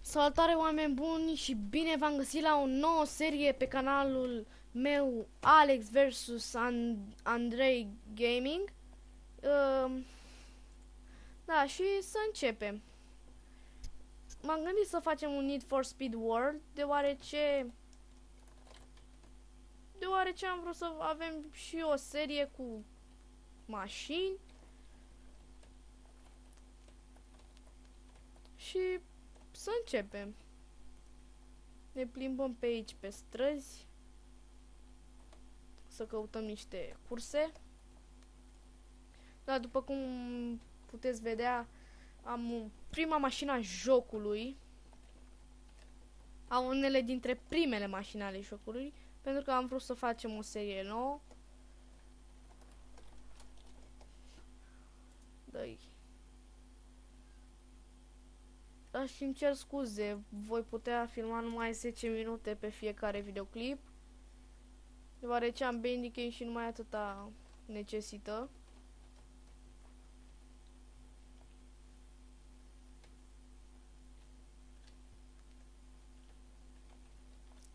Salutare oameni buni și bine v-am găsit la o nouă serie pe canalul meu Alex vs Andrei Gaming. Da, și să începem. M-am gândit să facem un Need for Speed World deoarece am vrut să avem și o serie cu mașini și să începem. Ne plimbăm pe aici pe străzi să căutăm niște curse. Da, după cum puteți vedea, am prima mașină a jocului. Am unele dintre primele mașini ale jocului, pentru că am vrut să facem o serie nouă. Dă-i. Și îmi cer scuze, voi putea filma numai 10 minute pe fiecare videoclip, deoarece am Bandicam și numai atâta necesită.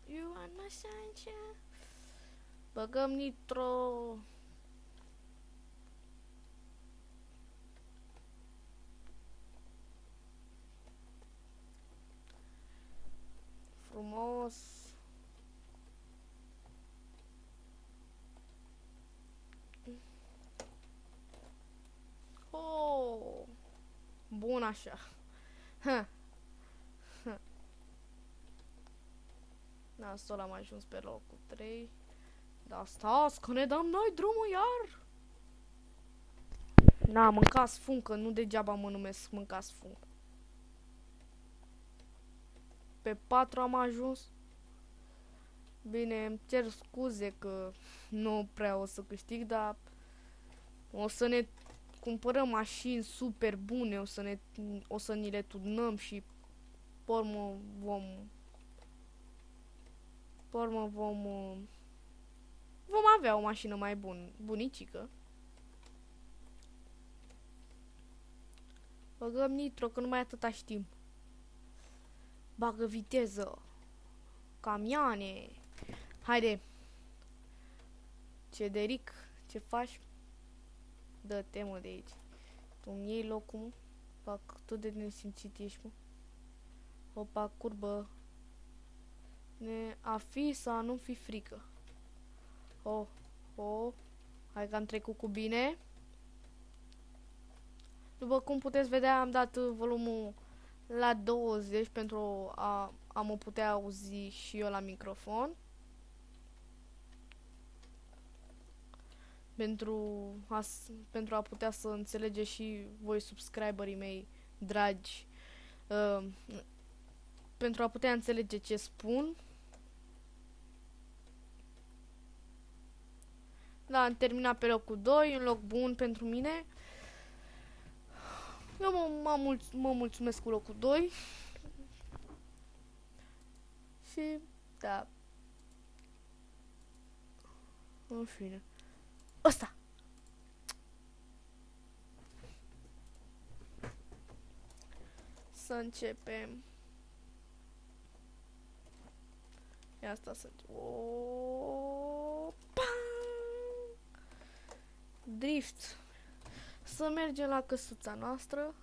You are my sunshine. Băgăm nitro. Frumos. Oh, bun așa. Da, sol am ajuns pe locul 3. Da, stați că ne dăm noi drumul iar. Na, mâncați funcă, nu degeaba mă numesc mâncați funcă. Pe 4 am ajuns. Bine, îmi cer scuze că nu prea o să câștig, dar o să ne cumpărăm mașini super bune, o să ni le turnăm și pe urmă vom avea o mașină mai bunicică. Băgăm nitro, că numai atâta știm. Bagă viteză. Camioane. Haide. Cederic, ce faci? Dă-te, mă, de aici. Tu-mi iei locul, mă? Fac tot de nesimțit ești, mă. Opa, curbă. A fi sau a nu fi frică. Hai că am trecut cu bine. După cum puteți vedea, am dat volumul la 20 pentru a mă putea auzi și eu la microfon. Pentru a putea să înțelegeți și voi, subscriberii mei dragi, pentru a putea înțelege ce spun. Da, am terminat pe locul 2, un loc bun pentru mine. Eu mă mulțumesc cu locul 2. Și, da. În fine. Ăsta! Să începem. Ia asta să începem. Drift. Să mergem la căsuța noastră.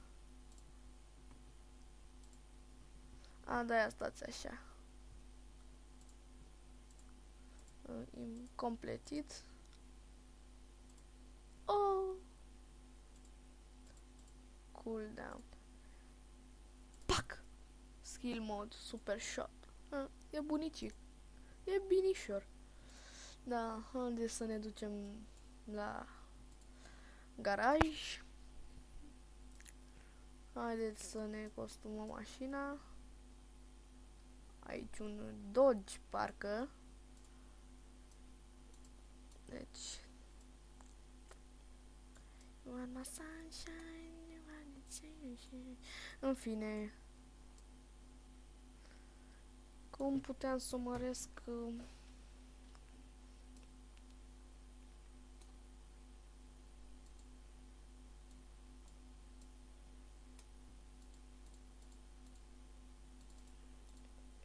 Da, stați așa. Completit. Cooldown. Pac! Skill mode, super shot. E bunicic. E binișor. Da, haideți să ne ducem la garaj. Haideți să ne costumăm mașina. Aici un Dodge, parcă. Deci you are my sunshine, you are my sunshine. În fine, cum puteam să măresc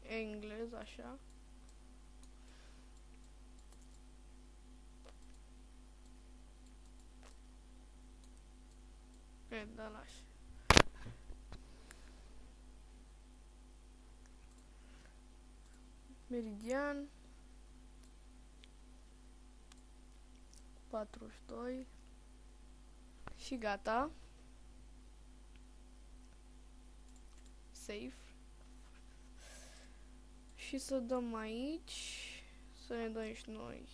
englez, așa. E, da, lași. Meridian 42 și gata. Save. Și să dăm aici, să ne dăm și noi.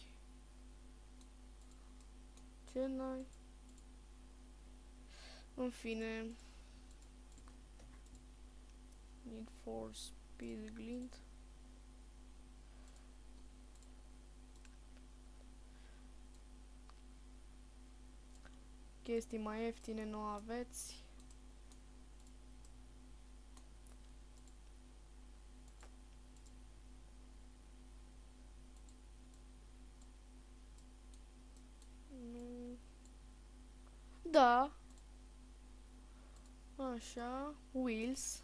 Ce noi? În fine. Need for Speed Glint. Chestii mai ieftine nu aveți. Nu. Da. Așa. Wheels.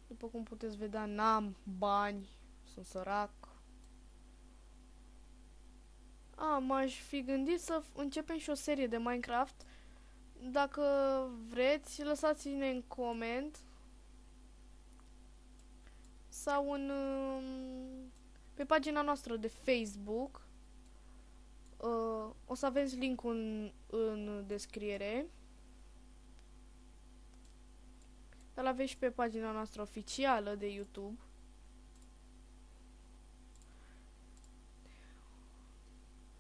După cum puteți vedea, n-am bani. Sunt sărac. M-aș fi gândit să începem și o serie de Minecraft. Dacă vreți, lăsați-ne în coment sau pe pagina noastră de Facebook. O să aveți link-ul în descriere. Dar l-aveți și pe pagina noastră oficială de YouTube.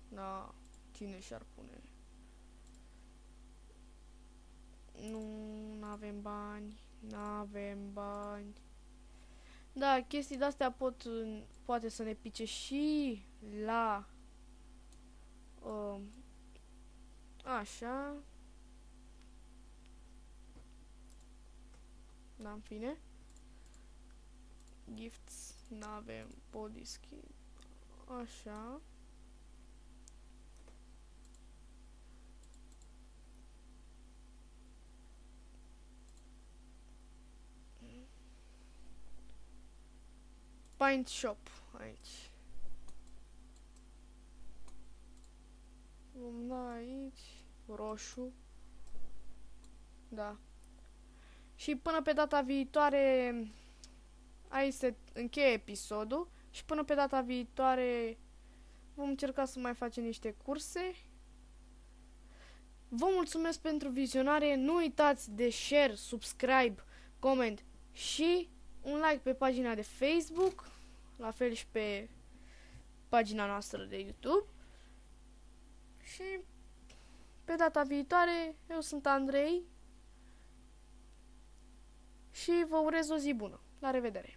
Da, cine și-ar pune? Nu, n-avem bani. N-avem bani. Da, chestii de-astea poate să ne pice și la așa. Da, în fine. Gifts, n-avem body skin. Așa. Paint shop aici. Vom da aici roșu. Da. Și până pe data viitoare aici se încheie episodul și până pe data viitoare vom încerca să mai facem niște curse. Vă mulțumesc pentru vizionare. Nu uitați de share, subscribe, comment și un like pe pagina de Facebook, la fel și pe pagina noastră de YouTube. Și pe data viitoare, eu sunt Andrei și vă urez o zi bună. La revedere!